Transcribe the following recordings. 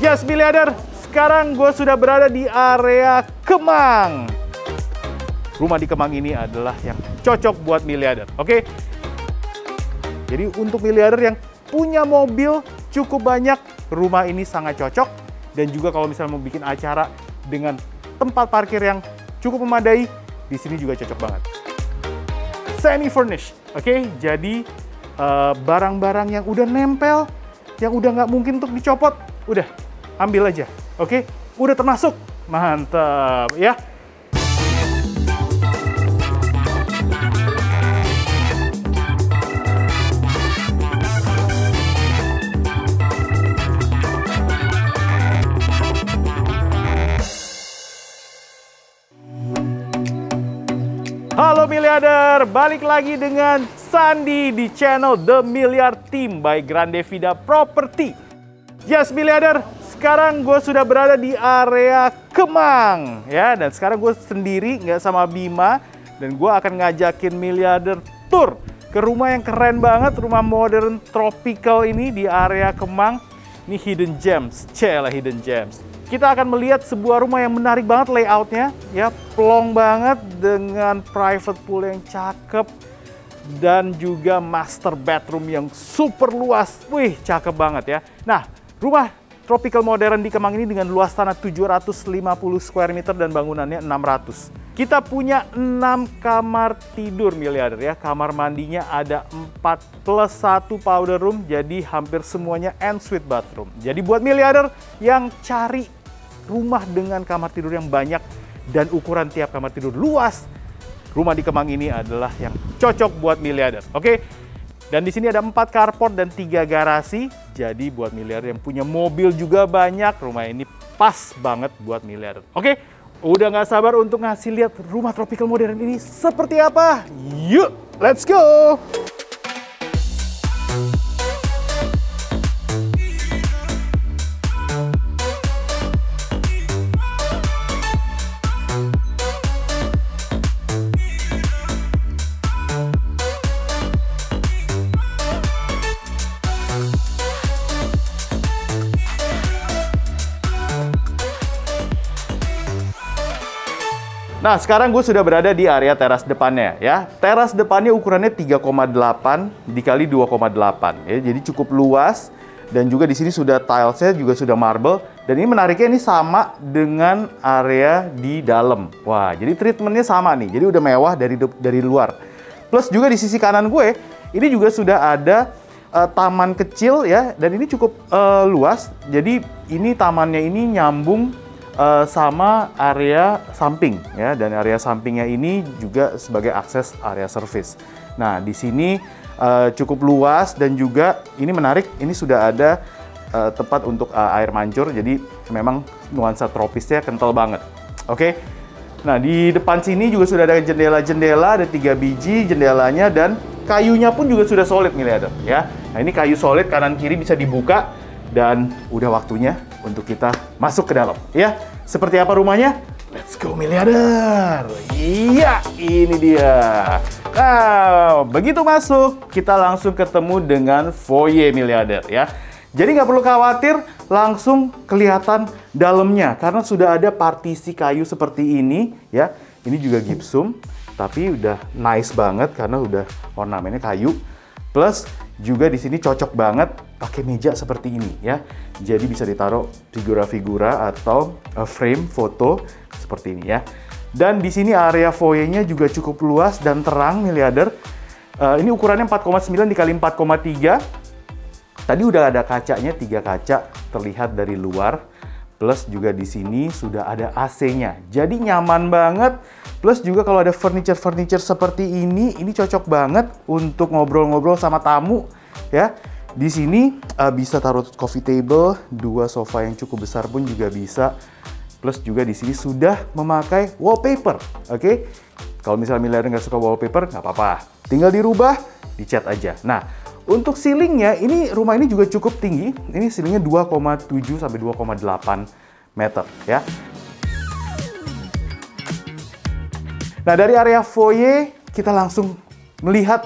Yes, miliarder, sekarang gue sudah berada di area Kemang. Rumah di Kemang ini adalah yang cocok buat miliarder, oke? Jadi untuk miliarder yang punya mobil cukup banyak, rumah ini sangat cocok. Dan juga kalau misalnya mau bikin acara dengan tempat parkir yang cukup memadai, di sini juga cocok banget. Semi furnished, oke? Jadi barang-barang yang udah nempel, yang udah nggak mungkin untuk dicopot, udah ambil aja, oke? Udah termasuk, mantap ya. Halo miliarder, balik lagi dengan Sandi di channel The Miliar Team by Grande Vida Property. Yes miliarder, sekarang gue sudah berada di area Kemang ya, dan sekarang gue sendiri nggak sama Bima, dan gue akan ngajakin miliarder tour ke rumah yang keren banget, rumah modern tropical ini di area Kemang. Ini hidden gems, celah hidden gems. Kita akan melihat sebuah rumah yang menarik banget layoutnya, ya, plong banget dengan private pool yang cakep dan juga master bedroom yang super luas. Wih, cakep banget ya. Nah, rumah tropical modern di Kemang ini dengan luas tanah 750 square meter dan bangunannya 600. Kita punya 6 kamar tidur miliarder ya. Kamar mandinya ada 4 plus 1 powder room, jadi hampir semuanya ensuite bathroom. Jadi buat miliarder yang cari rumah dengan kamar tidur yang banyak dan ukuran tiap kamar tidur luas, rumah di Kemang ini adalah yang cocok buat miliarder, oke? Dan di sini ada 4 carport dan 3 garasi, jadi buat miliarder yang punya mobil juga banyak, rumah ini pas banget buat miliarder, oke? Udah nggak sabar untuk ngasih lihat rumah tropical modern ini seperti apa? Yuk, let's go! Nah, sekarang gue sudah berada di area teras depannya ya. Teras depannya ukurannya 3,8 dikali 2,8 ya. Jadi cukup luas dan juga di sini sudah tilesnya juga sudah marble, dan ini menariknya ini sama dengan area di dalam. Wah, jadi treatmentnya sama nih. Jadi udah mewah dari luar. Plus juga di sisi kanan gue ini juga sudah ada taman kecil ya, dan ini cukup luas. Jadi ini tamannya ini nyambung sama area samping ya, dan area sampingnya ini juga sebagai akses area service. Nah, di sini cukup luas dan juga ini menarik, ini sudah ada tempat untuk air mancur, jadi memang nuansa tropisnya kental banget. Oke. Nah, di depan sini juga sudah ada jendela-jendela, ada 3 biji jendelanya, dan kayunya pun juga sudah solid miliarder ya. Nah, ini kayu solid kanan kiri bisa dibuka, dan udah waktunya untuk kita masuk ke dalam ya. Seperti apa rumahnya? Let's go miliarder. Iya, ini dia. Nah, begitu masuk kita langsung ketemu dengan foyer miliarder ya. Jadi nggak perlu khawatir, langsung kelihatan dalamnya karena sudah ada partisi kayu seperti ini ya. Ini juga gypsum, tapi udah nice banget karena udah ornamennya kayu. Plus juga di sini cocok banget pakai meja seperti ini ya. Jadi bisa ditaruh figura-figura atau frame foto seperti ini ya. Dan di sini area foyer-nya juga cukup luas dan terang miliarder. Ini ukurannya 4,9 dikali 4,3. Tadi udah ada kacanya, 3 kaca terlihat dari luar. Plus juga di sini sudah ada AC-nya. Jadi nyaman banget. Plus juga kalau ada furniture seperti ini cocok banget untuk ngobrol-ngobrol sama tamu ya. Di sini bisa taruh coffee table, 2 sofa yang cukup besar pun juga bisa. Plus juga di sini sudah memakai wallpaper, oke? Kalau misalnya miliarder nggak suka wallpaper, nggak apa-apa. Tinggal dirubah, dicat aja. Nah, untuk ceilingnya, rumah ini juga cukup tinggi. Ini ceilingnya 2,7 sampai 2,8 meter ya. Nah, dari area foyer kita langsung melihat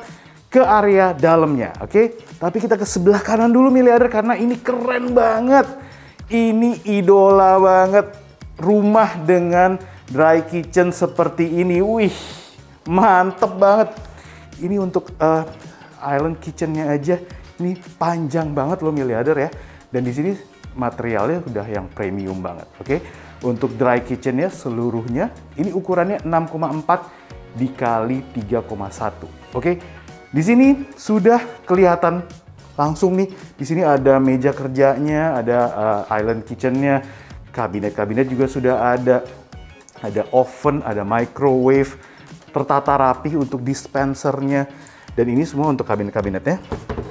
ke area dalamnya, oke? Tapi kita ke sebelah kanan dulu miliarder karena ini keren banget. Ini idola banget. Rumah dengan dry kitchen seperti ini. Wih, mantep banget. Ini untuk island kitchennya aja. Ini panjang banget loh miliarder ya. Dan di sini materialnya udah yang premium banget. Oke. Untuk dry kitchennya seluruhnya ini ukurannya 6,4 dikali 3,1. Oke. Di sini sudah kelihatan langsung nih. Di sini ada meja kerjanya, ada island kitchennya, kabinet-kabinet juga sudah ada oven, ada microwave, tertata rapi untuk dispensernya. Dan ini semua untuk kabinet-kabinetnya.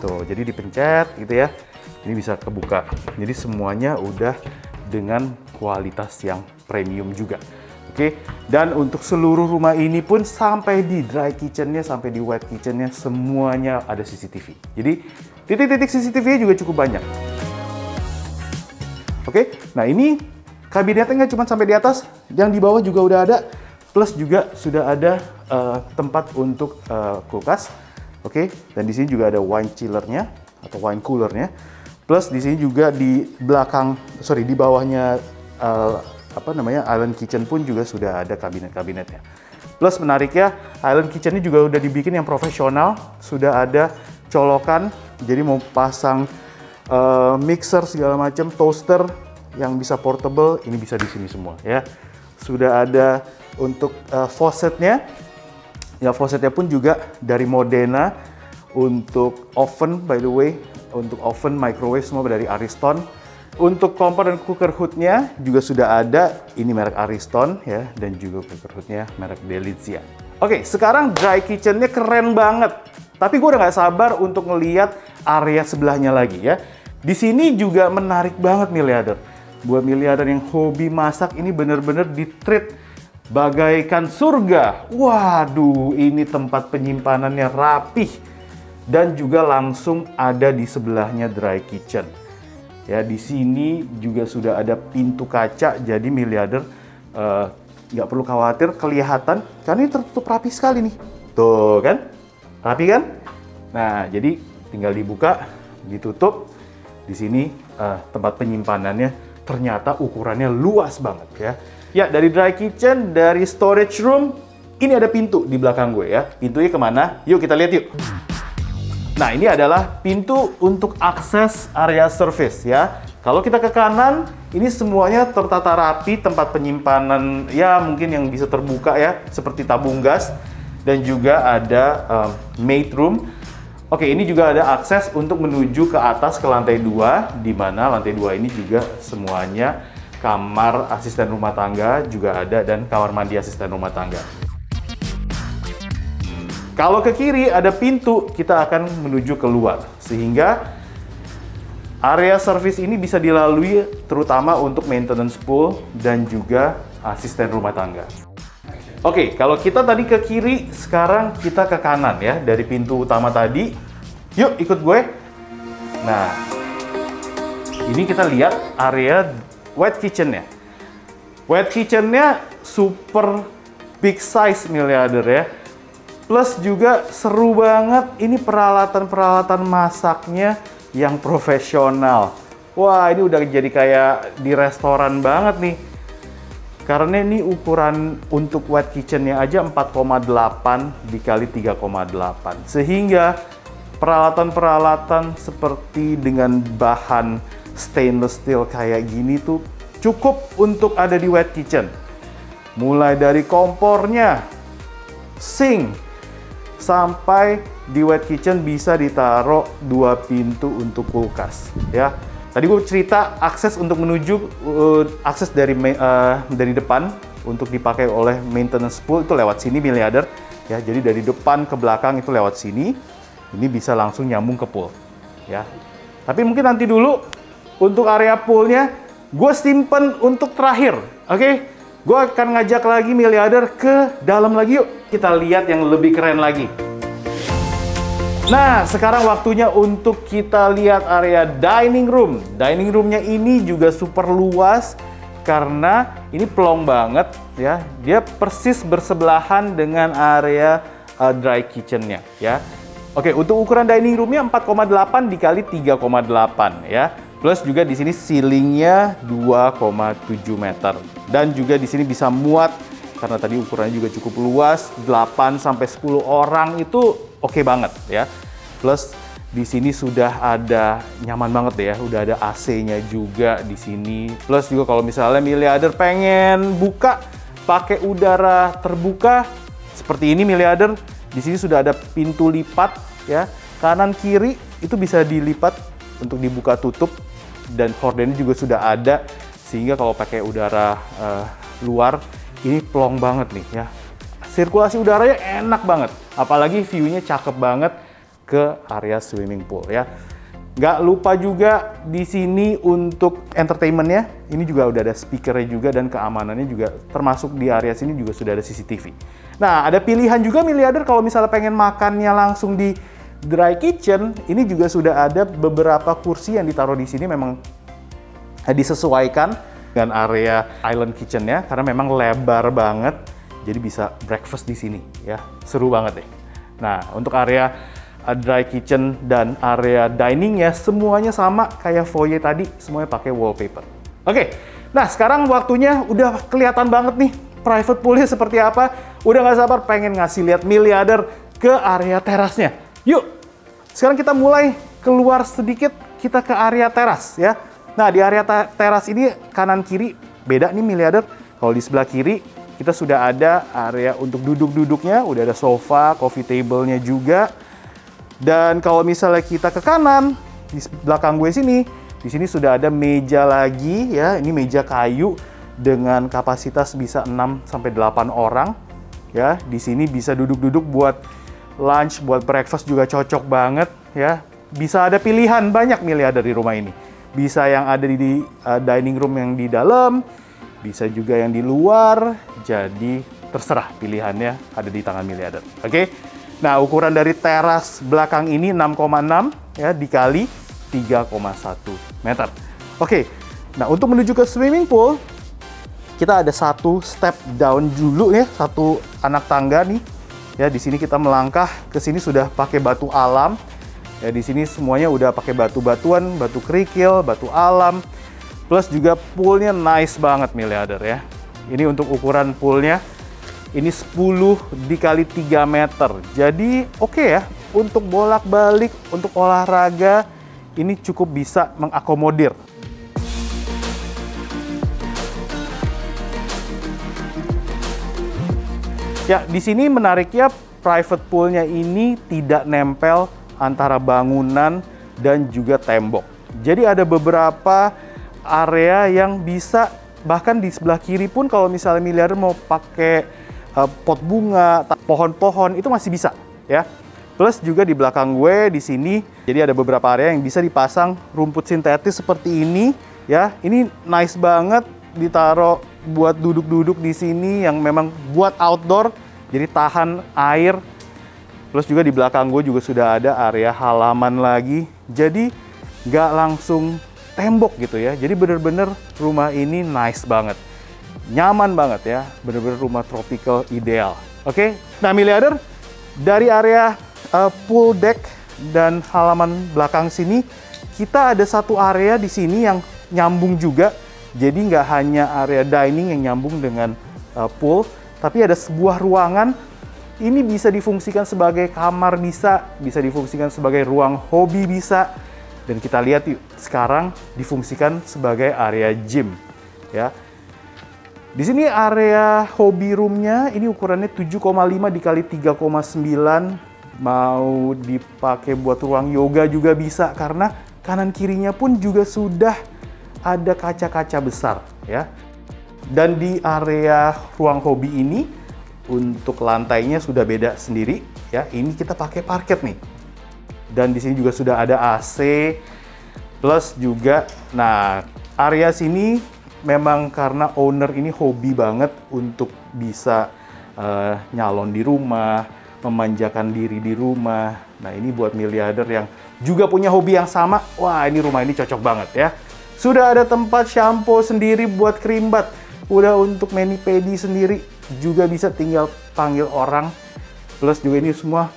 Tuh, jadi dipencet gitu ya. Ini bisa kebuka. Jadi semuanya udah dengan kualitas yang premium juga. Oke. Dan untuk seluruh rumah ini pun sampai di dry kitchennya, sampai di wet kitchennya semuanya ada CCTV. Jadi titik-titik CCTV-nya juga cukup banyak. Oke. Nah ini kabinetnya nggak cuma sampai di atas, yang di bawah juga udah ada. Plus juga sudah ada tempat untuk kulkas. Oke, dan di sini juga ada wine chillernya atau wine coolernya. Plus di sini juga di belakang, di bawahnya island kitchen pun juga sudah ada kabinet-kabinetnya. Plus menariknya, island kitchennya juga udah dibikin yang profesional, sudah ada colokan. Jadi mau pasang mixer segala macam, toaster yang bisa portable, ini bisa di sini semua ya. Sudah ada untuk faucetnya. Ya, faucetnya pun juga dari Modena. Untuk oven, by the way, untuk oven, microwave semua dari Ariston. Untuk kompor dan cooker hoodnya juga sudah ada. Ini merek Ariston ya, dan juga cooker hoodnya merek Delizia. Oke, sekarang dry kitchennya keren banget. Tapi gue udah nggak sabar untuk ngeliat area sebelahnya lagi ya. Di sini juga menarik banget miliarder. Buat miliarder yang hobi masak, ini bener-bener di-treat bagaikan surga. Waduh, ini tempat penyimpanannya rapih dan juga langsung ada di sebelahnya dry kitchen. Ya, di sini juga sudah ada pintu kaca, jadi miliarder nggak perlu khawatir kelihatan karena ini tertutup rapi sekali nih. Tuh kan, rapi kan? Nah, jadi tinggal dibuka, ditutup. Di sini tempat penyimpanannya ternyata ukurannya luas banget ya. Ya, dari dry kitchen, dari storage room, ini ada pintu di belakang gue ya. Pintunya kemana? Yuk kita lihat yuk. Nah, ini adalah pintu untuk akses area service ya. Kalau kita ke kanan, ini semuanya tertata rapi, tempat penyimpanan ya mungkin yang bisa terbuka ya, seperti tabung gas. Dan juga ada maid room. Oke, ini juga ada akses untuk menuju ke atas ke lantai 2, di mana lantai 2 ini juga semuanya kamar asisten rumah tangga juga ada, dan kamar mandi asisten rumah tangga. Kalau ke kiri ada pintu, kita akan menuju keluar. Sehingga area service ini bisa dilalui terutama untuk maintenance pool dan juga asisten rumah tangga. Oke, kalau kita tadi ke kiri, sekarang kita ke kanan ya, dari pintu utama tadi. Yuk ikut gue. Nah, ini kita lihat area wet kitchen-nya. Wet kitchen-nya super big size miliarder ya. Plus juga seru banget, ini peralatan-peralatan masaknya yang profesional. Wah, ini udah jadi kayak di restoran banget nih. Karena ini ukuran untuk wet kitchen-nya aja 4,8 dikali 3,8. Sehingga peralatan-peralatan seperti dengan bahan stainless steel kayak gini tuh cukup untuk ada di wet kitchen. Mulai dari kompornya, sink, sampai di wet kitchen bisa ditaruh 2 pintu untuk kulkas ya. Tadi gue cerita akses untuk menuju akses dari depan untuk dipakai oleh maintenance pool itu lewat sini miliarder ya. Jadi dari depan ke belakang itu lewat sini. Ini bisa langsung nyambung ke pool ya. Tapi mungkin nanti dulu untuk area poolnya, gue simpen untuk terakhir, oke? Gue akan ngajak lagi miliarder ke dalam lagi yuk. Kita lihat yang lebih keren lagi. Nah, sekarang waktunya untuk kita lihat area dining room. Dining roomnya ini juga super luas karena ini plong banget ya. Dia persis bersebelahan dengan area dry kitchen-nya ya. Oke, untuk ukuran dining room-nya 4,8 dikali 3,8 ya. Plus juga di sini ceilingnya 2,7 meter. Dan juga di sini bisa muat, karena tadi ukurannya juga cukup luas, 8 sampai 10 orang itu oke banget ya. Plus di sini sudah ada, nyaman banget deh ya, udah ada AC-nya juga di sini. Plus juga kalau misalnya miliarder pengen buka pakai udara terbuka seperti ini miliarder, di sini sudah ada pintu lipat ya, kanan kiri itu bisa dilipat untuk dibuka tutup. Dan hordennya juga sudah ada, sehingga kalau pakai udara luar ini plong banget nih ya. Sirkulasi udaranya enak banget, apalagi view-nya cakep banget ke area swimming pool ya. Nggak lupa juga di sini untuk entertainment-nya, ini juga udah ada speaker-nya juga, dan keamanannya juga termasuk di area sini juga sudah ada CCTV. Nah, ada pilihan juga miliarder kalau misalnya pengen makannya langsung di dry kitchen, ini juga sudah ada beberapa kursi yang ditaruh di sini, memang disesuaikan dengan area island kitchen-nya karena memang lebar banget, jadi bisa breakfast di sini ya. Seru banget deh. Nah, untuk area dry kitchen dan area dining ya semuanya sama kayak foyer tadi, semuanya pakai wallpaper. Oke. Nah, sekarang waktunya udah kelihatan banget nih private pool-nya seperti apa. Udah nggak sabar pengen ngasih lihat miliarder ke area terasnya. Yuk, sekarang kita mulai keluar sedikit, kita ke area teras ya. Nah, di area teras ini kanan kiri beda nih miliarder. Kalau di sebelah kiri kita sudah ada area untuk duduk-duduknya, udah ada sofa, coffee table-nya juga. Dan kalau misalnya kita ke kanan, di belakang gue sini, di sini sudah ada meja lagi ya. Ini meja kayu dengan kapasitas bisa 6 sampai 8 orang ya. Di sini bisa duduk-duduk buat lunch, buat breakfast juga cocok banget ya. Bisa ada pilihan banyak miliarder di rumah ini. Bisa yang ada di dining room yang di dalam, bisa juga yang di luar. Jadi terserah pilihannya ada di tangan miliarder. Oke. Nah, ukuran dari teras belakang ini 6,6 ya dikali 3,1 meter. Oke. Nah, untuk menuju ke swimming pool kita ada satu step down dulu ya, satu anak tangga nih. Ya, di sini kita melangkah ke sini sudah pakai batu alam. Ya, di sini semuanya udah pakai batu-batuan, batu kerikil, batu alam. Plus juga poolnya nice banget miliarder ya. Ini untuk ukuran poolnya, ini 10 dikali 3 meter. Jadi oke ya, untuk bolak-balik, untuk olahraga, ini cukup bisa mengakomodir. Ya, di sini menariknya private pool-nya ini tidak nempel antara bangunan dan juga tembok. Jadi ada beberapa area yang bisa, bahkan di sebelah kiri pun kalau misalnya miliarder mau pakai pot bunga, pohon-pohon itu masih bisa ya. Plus juga di belakang gue di sini, jadi ada beberapa area yang bisa dipasang rumput sintetis seperti ini ya. Ini nice banget, ditaruh buat duduk-duduk di sini yang memang buat outdoor, jadi tahan air. Plus juga di belakang gue juga sudah ada area halaman lagi, jadi nggak langsung tembok gitu ya. Jadi bener-bener rumah ini nice banget, nyaman banget ya, bener-bener rumah tropical ideal. Oke, nah miliarder, dari area pool deck dan halaman belakang sini, kita ada satu area di sini yang nyambung juga. Jadi nggak hanya area dining yang nyambung dengan pool, tapi ada sebuah ruangan. Ini bisa difungsikan sebagai kamar, bisa difungsikan sebagai ruang hobi, bisa. Dan kita lihat yuk, sekarang difungsikan sebagai area gym ya. Di sini area hobi roomnya ini ukurannya 7,5 dikali 3,9. Mau dipakai buat ruang yoga juga bisa, karena kanan kirinya pun juga sudah ada kaca-kaca besar ya. Dan di area ruang hobi ini untuk lantainya sudah beda sendiri ya. Ini kita pakai parket nih. Dan di sini juga sudah ada AC. Plus juga, nah area sini memang karena owner ini hobi banget untuk bisa nyalon di rumah, memanjakan diri di rumah. Nah, ini buat miliarder yang juga punya hobi yang sama. Wah, ini rumah ini cocok banget ya. Sudah ada tempat shampoo sendiri buat kerimbat. Udah untuk mani-pedi sendiri, juga bisa tinggal panggil orang. Plus juga ini semua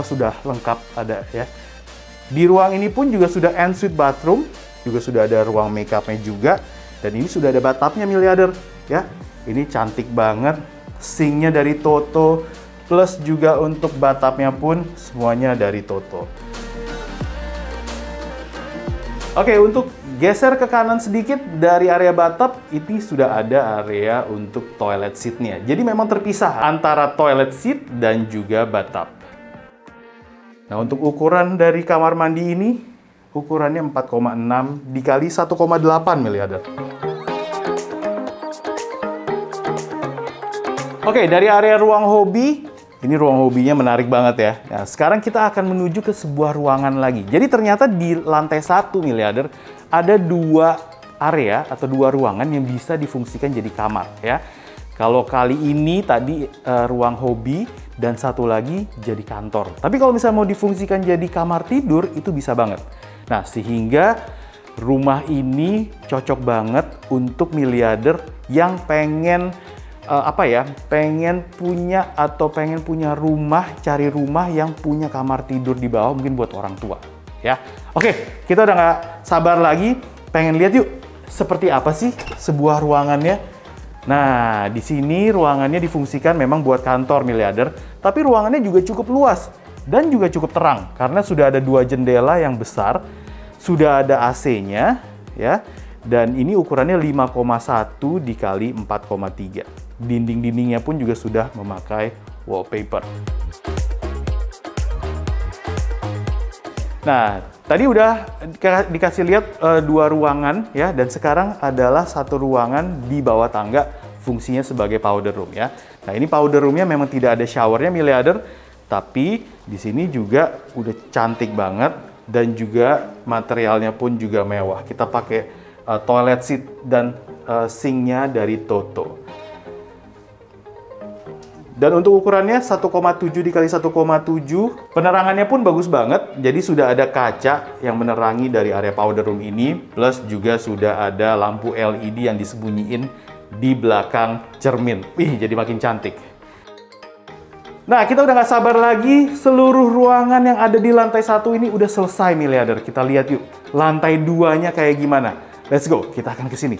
sudah lengkap ada ya. Di ruang ini pun juga sudah ensuite bathroom juga sudah ada ruang makeupnya juga, dan ini sudah ada bathtubnya miliarder ya. Ini cantik banget, sinknya dari Toto, plus juga untuk bathtubnya pun semuanya dari Toto. Oke, untuk geser ke kanan sedikit dari area bathtub, ini sudah ada area untuk toilet seat-nya. Jadi memang terpisah antara toilet seat dan juga bathtub. Nah, untuk ukuran dari kamar mandi ini, ukurannya 4,6 dikali 1,8 miliarder. Oke, dari area ruang hobi, ini ruang hobinya menarik banget ya. Nah, sekarang kita akan menuju ke sebuah ruangan lagi. Jadi ternyata di lantai 1 miliarder ada 2 area atau 2 ruangan yang bisa difungsikan jadi kamar ya. Kalau kali ini tadi ruang hobi dan satu lagi jadi kantor. Tapi kalau misalnya mau difungsikan jadi kamar tidur itu bisa banget. Nah, sehingga rumah ini cocok banget untuk miliarder yang pengen pengen punya rumah, cari rumah yang punya kamar tidur di bawah, mungkin buat orang tua ya. Oke, kita udah nggak sabar lagi, pengen lihat yuk seperti apa sih sebuah ruangannya. Nah, di sini ruangannya difungsikan memang buat kantor miliarder, tapi ruangannya juga cukup luas dan juga cukup terang karena sudah ada 2 jendela yang besar, sudah ada AC-nya ya. Dan ini ukurannya 5,1 dikali 4,3. Dinding-dindingnya pun juga sudah memakai wallpaper. Nah, tadi udah dikasih lihat 2 ruangan ya, dan sekarang adalah 1 ruangan di bawah tangga, fungsinya sebagai powder room ya. Nah, ini powder roomnya memang tidak ada showernya miliarder, tapi di sini juga udah cantik banget dan juga materialnya pun juga mewah. Kita pakai toilet seat dan sinknya dari Toto. Dan untuk ukurannya 1,7 dikali 1,7, penerangannya pun bagus banget. Jadi sudah ada kaca yang menerangi dari area powder room ini, plus juga sudah ada lampu LED yang disembunyiin di belakang cermin. Wih, jadi makin cantik. Nah, kita udah nggak sabar lagi, seluruh ruangan yang ada di lantai 1 ini udah selesai miliarder. Kita lihat yuk, lantai 2-nya kayak gimana. Let's go, kita akan ke sini.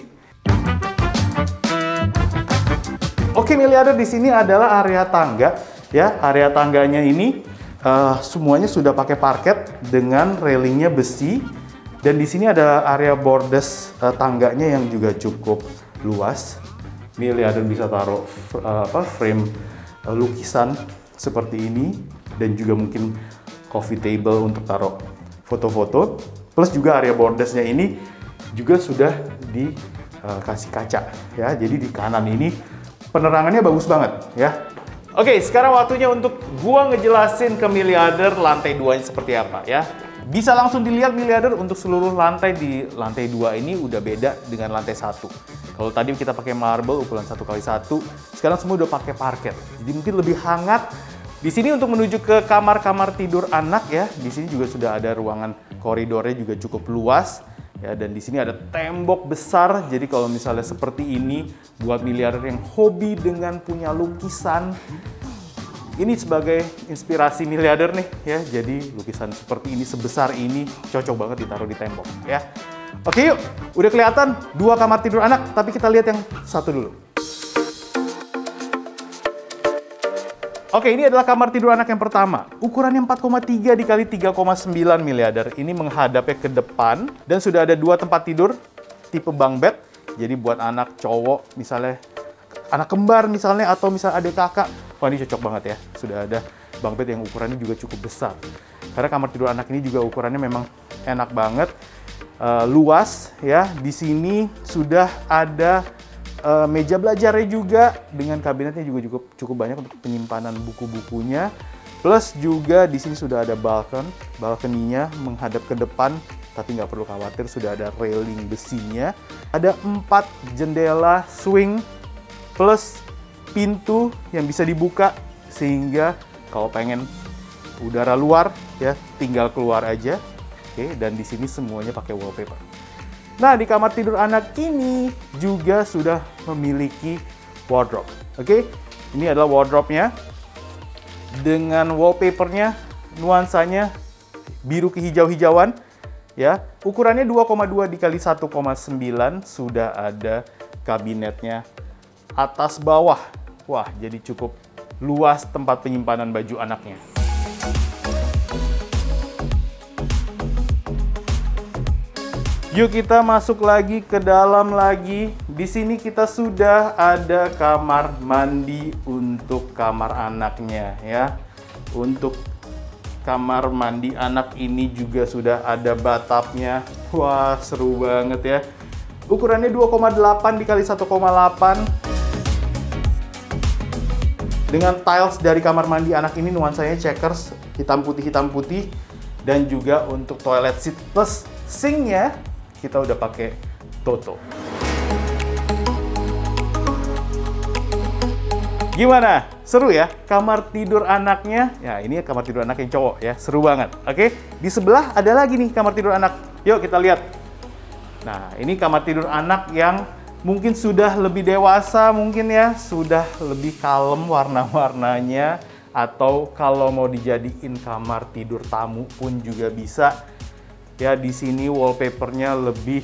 Oke miliarder, di sini adalah area tangga ya. Area tangganya ini semuanya sudah pakai parket dengan railingnya besi, dan di sini ada area bordes tangganya yang juga cukup luas. Miliarder bisa taruh frame lukisan seperti ini, dan juga mungkin coffee table untuk taruh foto-foto. Plus juga area bordesnya ini juga sudah dikasih kaca ya. Jadi di kanan ini penerangannya bagus banget ya. Oke, sekarang waktunya untuk gua ngejelasin ke miliarder lantai 2-nya seperti apa ya. Bisa langsung dilihat miliarder, untuk seluruh lantai di lantai 2 ini udah beda dengan lantai 1. Kalau tadi kita pakai marble ukuran 1x1, sekarang semua udah pakai parket. Jadi mungkin lebih hangat. Di sini untuk menuju ke kamar-kamar tidur anak ya. Di sini juga sudah ada ruangan koridornya juga cukup luas. Ya, dan di sini ada tembok besar, jadi kalau misalnya seperti ini, buat miliarder yang hobi dengan punya lukisan, ini sebagai inspirasi miliarder nih ya. Jadi lukisan seperti ini, sebesar ini, cocok banget ditaruh di tembok ya. Oke yuk, udah kelihatan 2 kamar tidur anak, tapi kita lihat yang satu dulu. Oke, ini adalah kamar tidur anak yang pertama. Ukurannya 4,3 dikali 3,9 miliarder. Ini menghadapnya ke depan dan sudah ada 2 tempat tidur tipe bunk bed. Jadi buat anak cowok, misalnya anak kembar misalnya, atau misalnya adik kakak. Wah, ini cocok banget ya. Sudah ada bunk bed yang ukurannya juga cukup besar. Karena kamar tidur anak ini juga ukurannya memang enak banget, luas ya. Di sini sudah ada meja belajarnya juga, dengan kabinetnya juga cukup banyak untuk penyimpanan buku-bukunya. Plus juga di sini sudah ada balkoninya menghadap ke depan, tapi nggak perlu khawatir, sudah ada railing besinya. Ada 4 jendela swing plus pintu yang bisa dibuka, sehingga kalau pengen udara luar ya tinggal keluar aja. Oke, dan di sini semuanya pakai wallpaper. Nah, di kamar tidur anak ini juga sudah memiliki wardrobe. Oke, ini adalah wardrobe-nya. Dengan wallpaper-nya, nuansanya biru kehijau-hijauan. ya. Ukurannya 2,2 dikali 1,9, sudah ada kabinetnya atas bawah. Wah, jadi cukup luas tempat penyimpanan baju anaknya. Yuk kita masuk lagi ke dalam lagi. Di sini kita sudah ada kamar mandi untuk kamar anaknya ya. Untuk kamar mandi anak ini juga sudah ada bathtubnya. Wah, seru banget ya. Ukurannya 2,8 dikali 1,8. Dengan tiles dari kamar mandi anak ini nuansanya checkers, hitam putih, dan juga untuk toilet seat plus sinknya kita udah pakai Toto. Gimana? Seru ya? Kamar tidur anaknya. Ya, ini kamar tidur anak yang cowok ya. Seru banget. Oke, di sebelah ada lagi nih kamar tidur anak. Yuk kita lihat. Nah, ini kamar tidur anak yang mungkin sudah lebih dewasa, mungkin ya. Sudah lebih kalem warna-warnanya. Atau kalau mau dijadiin kamar tidur tamu pun juga bisa. Ya, di sini wallpapernya lebih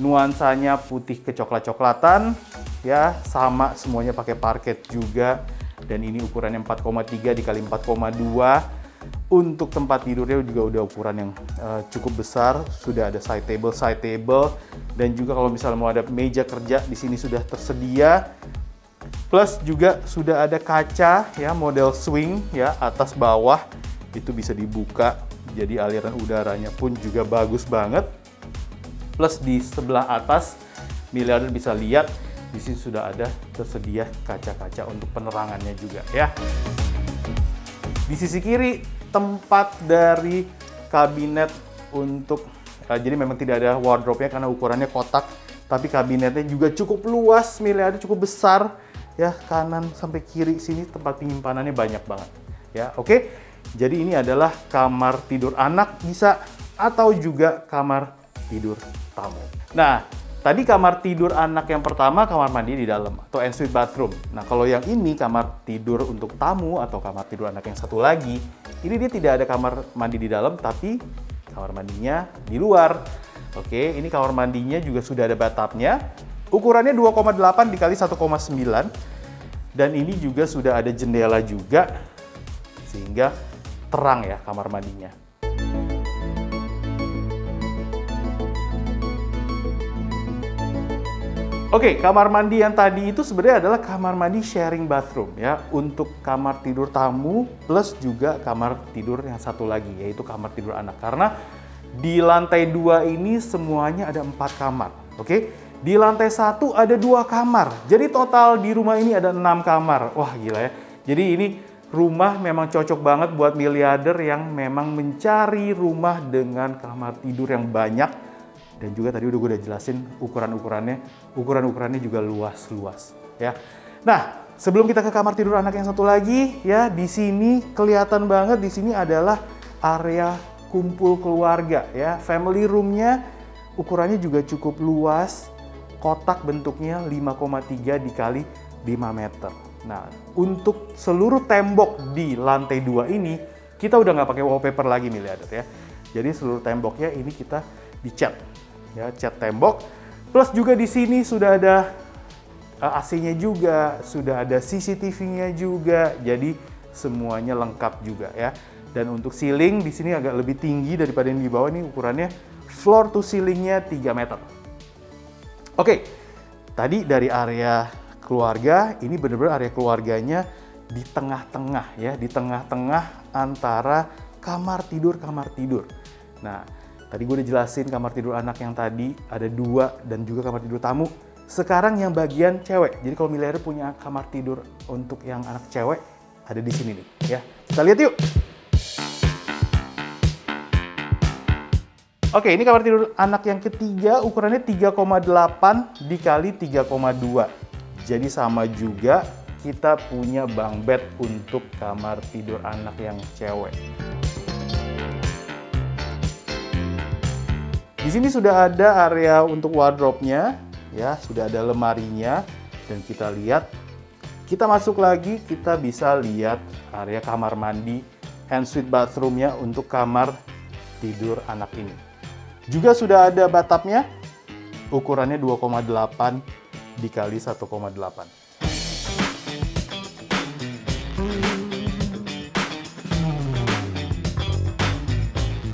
nuansanya putih kecoklat-coklatan. Ya, sama semuanya pakai parket juga. Dan ini ukurannya 4,3 dikali 4,2. Untuk tempat tidurnya juga udah ukuran yang cukup besar. Sudah ada side table. Dan juga kalau misalnya mau ada meja kerja, di sini sudah tersedia. Plus juga sudah ada kaca ya, model swing ya, atas bawah. Itu bisa dibuka. Jadi aliran udaranya pun juga bagus banget. Plus di sebelah atas, miliarder bisa lihat di sini sudah ada tersedia kaca-kaca untuk penerangannya juga ya. Di sisi kiri tempat dari kabinet untuk jadi memang tidak ada wardrobe-nya karena ukurannya kotak, tapi kabinetnya juga cukup luas, miliarder cukup besar ya, kanan sampai kiri sini tempat penyimpanannya banyak banget ya. Oke. Jadi ini adalah kamar tidur anak bisa atau juga kamar tidur tamu. Nah, tadi kamar tidur anak yang pertama kamar mandi di dalam atau ensuite bathroom. Nah, kalau yang ini kamar tidur untuk tamu atau kamar tidur anak yang satu lagi, ini dia tidak ada kamar mandi di dalam tapi kamar mandinya di luar. Oke, ini kamar mandinya juga sudah ada bathtubnya. Ukurannya 2,8 dikali 1,9 dan ini juga sudah ada jendela juga sehingga terang ya kamar mandinya. Oke, kamar mandi yang tadi itu sebenarnya adalah kamar mandi sharing bathroom ya, untuk kamar tidur tamu plus juga kamar tidur yang satu lagi yaitu kamar tidur anak. Karena di lantai 2 ini semuanya ada 4 kamar. Oke, di lantai 1 ada 2 kamar. Jadi total di rumah ini ada 6 kamar. Wah, gila ya. Jadi ini rumah memang cocok banget buat miliarder yang memang mencari rumah dengan kamar tidur yang banyak. Dan juga tadi udah gue jelasin ukuran-ukurannya. Ukuran-ukurannya juga luas-luas ya. Nah, sebelum kita ke kamar tidur anak yang satu lagi ya, di sini kelihatan banget di sini adalah area kumpul keluarga ya. Family room-nya ukurannya juga cukup luas. Kotak bentuknya 5,3 dikali 5 meter. Nah, untuk seluruh tembok di lantai 2 ini, kita udah nggak pakai wallpaper lagi miliarder ya. Jadi seluruh temboknya ini kita dicat, ya, cat tembok. Plus juga di sini sudah ada AC-nya juga, sudah ada CCTV-nya juga. Jadi semuanya lengkap juga ya. Dan untuk ceiling di sini agak lebih tinggi daripada yang di bawah, ini ukurannya floor to ceiling-nya 3 meter. Oke, tadi dari area keluarga, ini benar-benar area keluarganya di tengah-tengah ya, di tengah-tengah antara kamar tidur. Nah, tadi gue udah jelasin kamar tidur anak yang tadi ada 2 dan juga kamar tidur tamu. Sekarang yang bagian cewek. Jadi kalau miliarder punya kamar tidur untuk yang anak cewek ada di sini nih ya. Kita lihat yuk. Oke, ini kamar tidur anak yang ketiga, ukurannya 3,8 dikali 3,2. Jadi sama juga kita punya bunk bed untuk kamar tidur anak yang cewek. Di sini sudah ada area untuk wardrobe-nya, ya, sudah ada lemarinya, dan kita lihat, kita masuk lagi, kita bisa lihat area kamar mandi, ensuite bathroom-nya untuk kamar tidur anak ini. Juga sudah ada bathtubnya, ukurannya 2,8 dikali 1,8.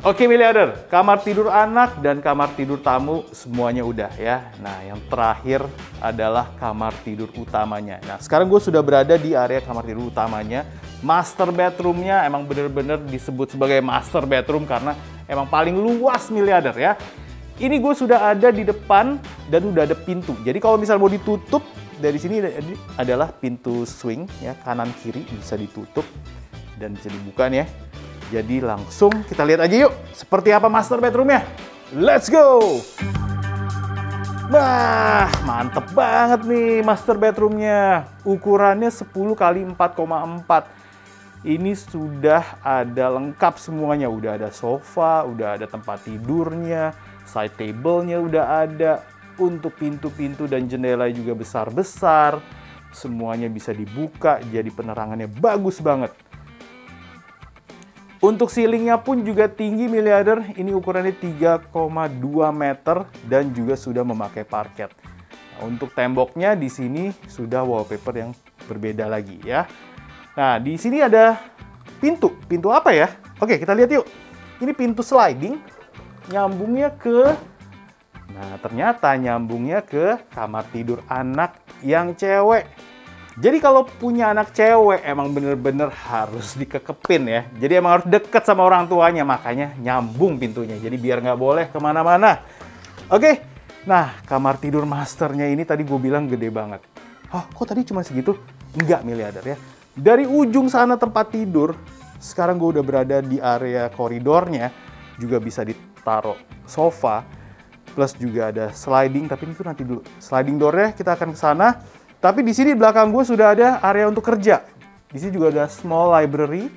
Oke miliarder, kamar tidur anak dan kamar tidur tamu semuanya udah ya. Nah yang terakhir adalah kamar tidur utamanya. Nah sekarang gue sudah berada di area kamar tidur utamanya. Master bedroomnya emang bener-bener disebut sebagai master bedroom karena emang paling luas miliarder ya. Ini gue sudah ada di depan dan udah ada pintu. Jadi kalau misal mau ditutup, dari sini adalah pintu swing ya, kanan kiri bisa ditutup dan bisa dibuka nih ya. Jadi langsung kita lihat aja yuk, seperti apa master bedroomnya. Let's go! Wah, mantep banget nih master bedroomnya. Ukurannya 10 kali 4,4. Ini sudah ada lengkap semuanya. Udah ada sofa, udah ada tempat tidurnya, side table-nya udah ada. Untuk pintu-pintu dan jendela juga besar-besar. Semuanya bisa dibuka, jadi penerangannya bagus banget. Untuk ceilingnya pun juga tinggi miliarder, ini ukurannya 3,2 meter dan juga sudah memakai parket. Nah, untuk temboknya di sini sudah wallpaper yang berbeda lagi ya. Nah di sini ada pintu apa ya? Oke kita lihat yuk. Ini pintu sliding, nyambungnya ke, nah ternyata nyambungnya ke kamar tidur anak yang cewek. Jadi kalau punya anak cewek emang bener-bener harus dikekepin ya. Jadi emang harus deket sama orang tuanya, makanya nyambung pintunya. Jadi biar nggak boleh kemana-mana. Oke, nah kamar tidur masternya ini tadi gue bilang gede banget. Oh, kok tadi cuma segitu? Enggak miliarder ya. Dari ujung sana tempat tidur, sekarang gue udah berada di area koridornya. Juga bisa ditaruh sofa, plus juga ada sliding, tapi itu nanti dulu. Sliding door-nya kita akan ke sana. Tapi di sini belakang gue sudah ada area untuk kerja. Di sini juga ada small library.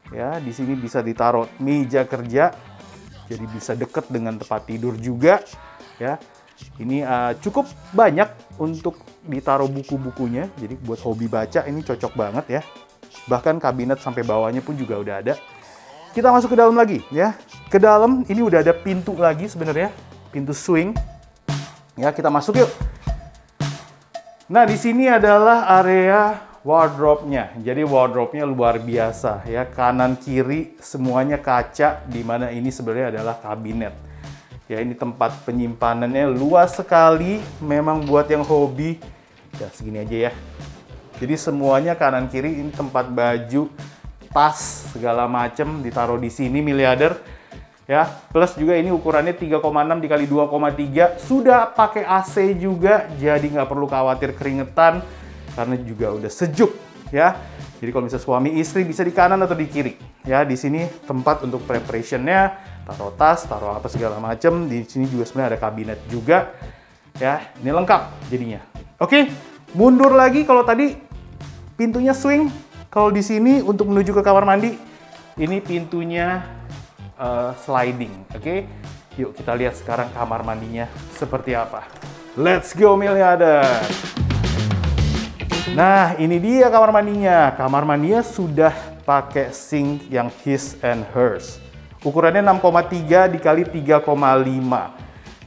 Ya, di sini bisa ditaruh meja kerja. Jadi bisa deket dengan tempat tidur juga. Ya, ini cukup banyak untuk ditaruh buku-bukunya. Jadi buat hobi baca ini cocok banget ya. Bahkan kabinet sampai bawahnya pun juga udah ada. Kita masuk ke dalam lagi ya. Ke dalam ini udah ada pintu lagi sebenarnya, pintu swing. Ya, kita masuk yuk. Nah, di sini adalah area wardrobe-nya. Jadi wardrobe-nya luar biasa ya. Kanan kiri semuanya kaca, di mana ini sebenarnya adalah kabinet. Ya, ini tempat penyimpanannya luas sekali. Memang buat yang hobi. Ya, segini aja ya. Jadi semuanya kanan kiri ini tempat baju, tas, segala macem ditaruh di sini miliarder. Ya, plus juga ini ukurannya 3,6 dikali 2,3, sudah pakai AC juga, jadi nggak perlu khawatir keringetan karena juga udah sejuk ya. Jadi kalau misalnya suami istri bisa di kanan atau di kiri. Ya, di sini tempat untuk preparationnya, taruh tas, taruh apa segala macam. Di sini juga sebenarnya ada kabinet juga. Ya, ini lengkap jadinya. Oke, mundur lagi kalau tadi pintunya swing. Kalau di sini untuk menuju ke kamar mandi, ini pintunya sliding, oke? Yuk kita lihat sekarang kamar mandinya seperti apa. Let's go miliarder. Nah ini dia kamar mandinya. Kamar mandinya sudah pakai sink yang his and hers. Ukurannya 6,3 dikali 3,5.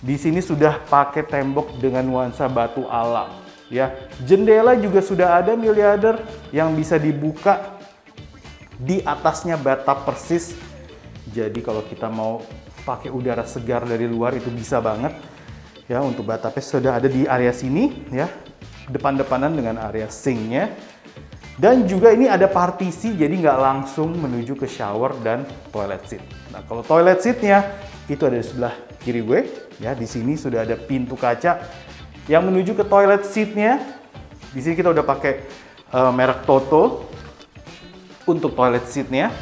Di sini sudah pakai tembok dengan nuansa batu alam. Ya, jendela juga sudah ada miliarder yang bisa dibuka. Di atasnya bathtub persis. Jadi kalau kita mau pakai udara segar dari luar itu bisa banget. Ya, untuk bathtubnya sudah ada di area sini ya. Depan-depanan dengan area sinknya. Dan juga ini ada partisi jadi nggak langsung menuju ke shower dan toilet seat. Nah, kalau toilet seatnya itu ada di sebelah kiri gue. Ya, di sini sudah ada pintu kaca yang menuju ke toilet seatnya. Di sini kita udah pakai merek Toto untuk toilet seatnya.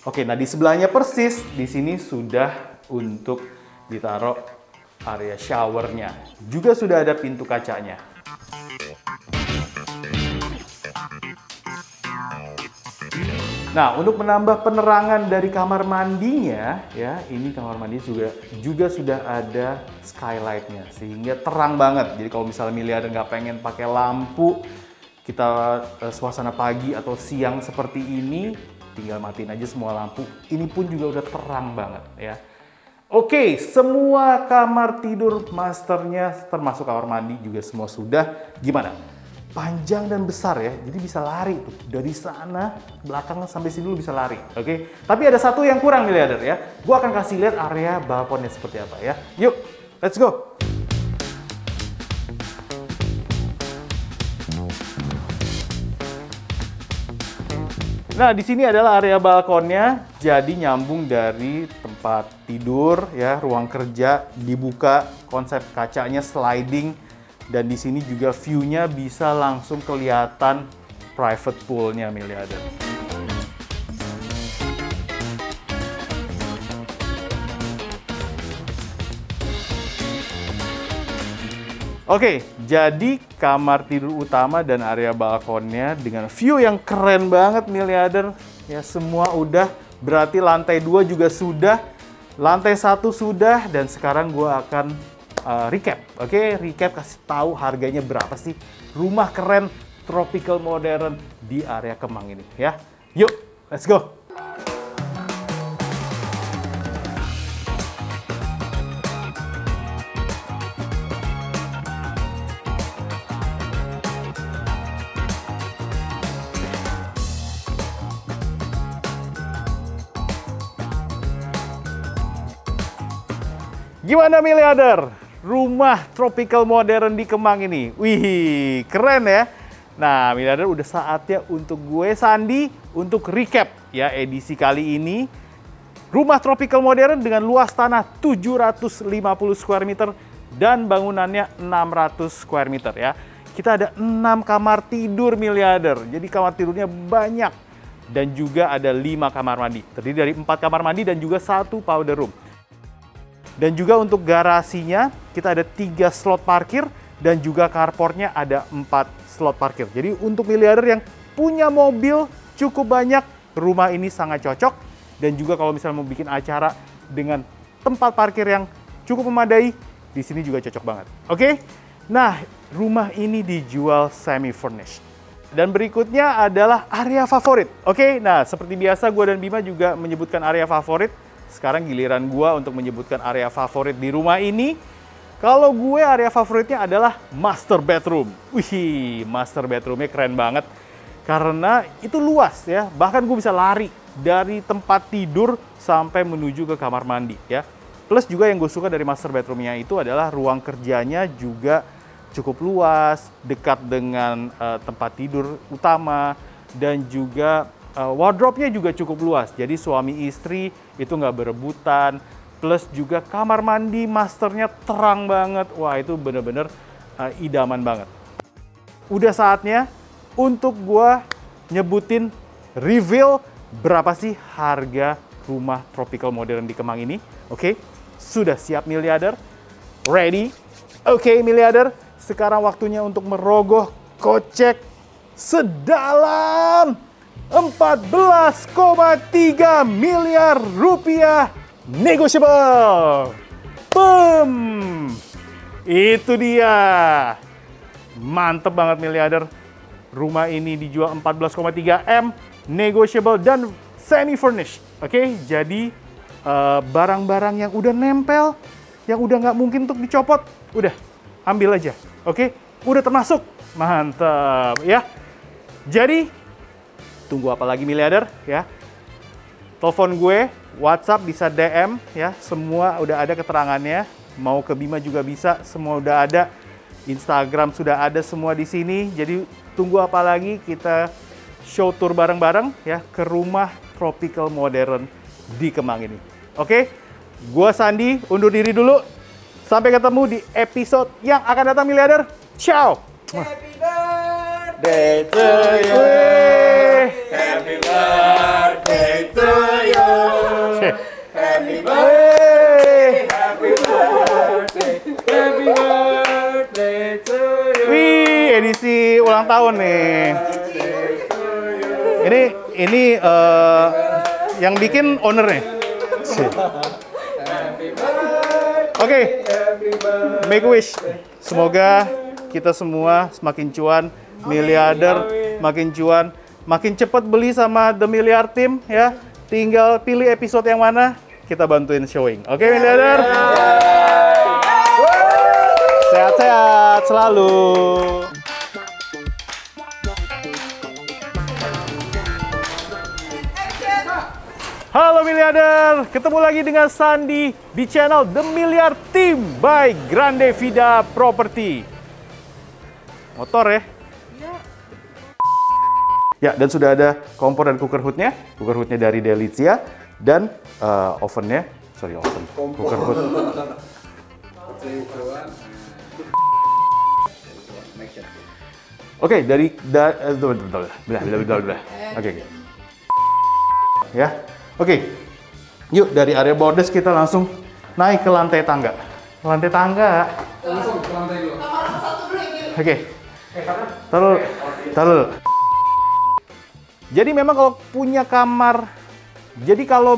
Oke, nah di sebelahnya persis, di sini sudah untuk ditaruh area showernya. Juga sudah ada pintu kacanya. Nah, untuk menambah penerangan dari kamar mandinya, ya, ini kamar mandi juga sudah ada skylight-nya, sehingga terang banget. Jadi kalau misalnya miliarder nggak pengen pakai lampu, kita suasana pagi atau siang seperti ini, tinggal matiin aja semua lampu. Ini pun juga udah terang banget ya. Oke, semua kamar tidur masternya termasuk kamar mandi juga semua sudah. Gimana? Panjang dan besar ya, jadi bisa lari tuh dari sana belakang sampai sini lu bisa lari. Oke, tapi ada satu yang kurang miliarder ya. Gua akan kasih lihat area balkonnya seperti apa ya. Yuk, let's go. Nah, di sini adalah area balkonnya. Jadi nyambung dari tempat tidur ya, ruang kerja dibuka, konsep kacanya sliding. Dan di sini juga view-nya bisa langsung kelihatan private pool-nya miliarder. Oke, jadi kamar tidur utama dan area balkonnya dengan view yang keren banget miliarder. Ya semua udah, berarti lantai 2 juga sudah, lantai 1 sudah, dan sekarang gua akan recap, oke? Recap kasih tahu harganya berapa sih rumah keren tropical modern di area Kemang ini ya. Yuk, let's go. Gimana miliarder? Rumah tropical modern di Kemang ini. Wih, keren ya. Nah, miliarder udah saatnya untuk gue Sandi untuk recap ya edisi kali ini. Rumah tropical modern dengan luas tanah 750 square meter dan bangunannya 600 square meter ya. Kita ada 6 kamar tidur miliarder. Jadi kamar tidurnya banyak dan juga ada 5 kamar mandi. Terdiri dari 4 kamar mandi dan juga 1 powder room. Dan juga untuk garasinya kita ada 3 slot parkir dan juga carportnya ada 4 slot parkir. Jadi untuk miliarder yang punya mobil cukup banyak, rumah ini sangat cocok. Dan juga kalau misalnya mau bikin acara dengan tempat parkir yang cukup memadai, di sini juga cocok banget. Oke? Nah, rumah ini dijual semi furnished. Dan berikutnya adalah area favorit. Oke? Nah, seperti biasa gue dan Bima juga menyebutkan area favorit. Sekarang giliran gue untuk menyebutkan area favorit di rumah ini. Kalau gue area favoritnya adalah master bedroom. Wih, master bedroomnya keren banget. Karena itu luas ya. Bahkan gue bisa lari dari tempat tidur sampai menuju ke kamar mandi ya. Plus juga yang gue suka dari master bedroomnya itu adalah ruang kerjanya juga cukup luas. Dekat dengan tempat tidur utama. Dan juga wardrobe-nya juga cukup luas. Jadi suami istri itu nggak berebutan. Plus juga kamar mandi masternya terang banget. Wah, itu bener-bener idaman banget. Udah saatnya untuk gua nyebutin reveal berapa sih harga rumah tropical modern di Kemang ini. Oke, sudah siap miliarder? Ready? Oke, miliarder. Sekarang waktunya untuk merogoh kocek sedalam 14,3 miliar rupiah negotiable. Boom! Itu dia. Mantep banget miliarder. Rumah ini dijual 14,3 M, negotiable dan semi furnished. Oke, jadi barang-barang yang udah nempel, yang udah nggak mungkin untuk dicopot, udah ambil aja. Oke, udah termasuk. Mantap ya. Jadi tunggu apa lagi miliarder ya? Telepon gue, WhatsApp bisa DM ya, semua udah ada keterangannya. Mau ke Bima juga bisa, semua udah ada. Instagram sudah ada semua di sini. Jadi tunggu apa lagi, kita show tour bareng-bareng ya ke rumah tropical modern di Kemang ini. Oke, gua Sandi undur diri dulu. Sampai ketemu di episode yang akan datang miliarder. Ciao. Happy birthday to you. Happy birthday to you. Happy birthday. Happy birthday. Happy birthday to you. Wih, edisi ulang tahun nih. Ini yang bikin owner nih. Oke, make a wish. Semoga kita semua semakin cuan, miliarder makin cuan, makin cepat beli sama The Miliar Team ya. Tinggal pilih episode yang mana, kita bantuin showing. Oke, Miliarder? Sehat-sehat selalu. Halo Miliarder, ketemu lagi dengan Sandi di channel The Miliar Team by Grande Vida Property. Motor ya? Ya, dan sudah ada kompor dan cooker hoodnya. Cooker hoodnya dari Delizia dan ovennya, cooker hood. Oke, Oke. Ya. Oke, yuk dari area bordes kita langsung naik ke lantai tangga. Lantai tangga. Langsung ke lantai dulu. Oke. Taruh. Jadi memang kalau punya kamar, jadi kalau